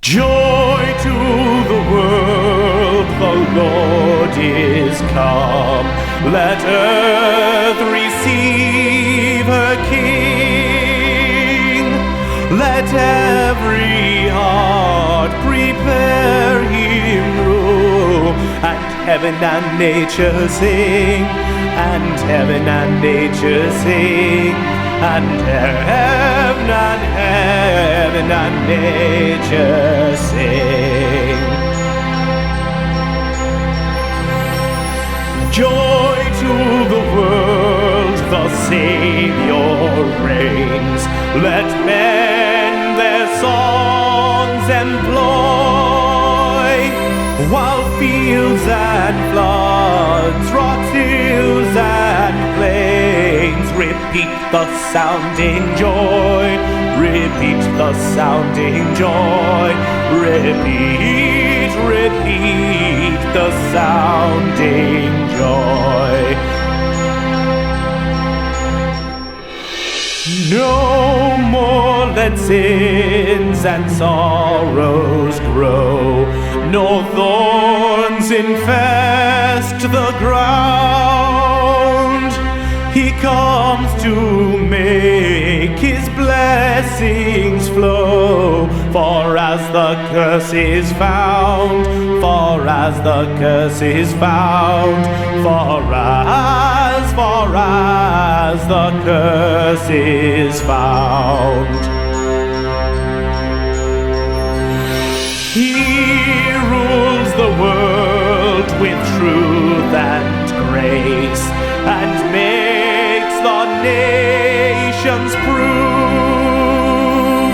Joy to the world, the Lord is come. Let earth receive her King. Let every heart prepare him room. And heaven and nature sing, and heaven and nature sing, and heaven and nature sing. Joy to the world, the Savior reigns. Let men their songs employ, while fields and floods, rocks, hills and plains repeat the sounding joy, repeat the sounding joy, repeat, repeat the sounding joy. No more let sins and sorrows grow, nor thorns infest the ground. He comes to make his blessings flow, for as the curse is found, for as the curse is found, for as the curse is found. He rules the world with truth and grace, and makes the nations prove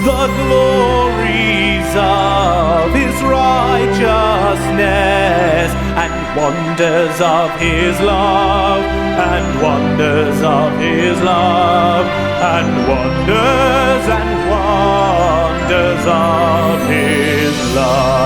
the glories of his righteousness, and wonders of his love, and wonders of his love, and wonders of his love.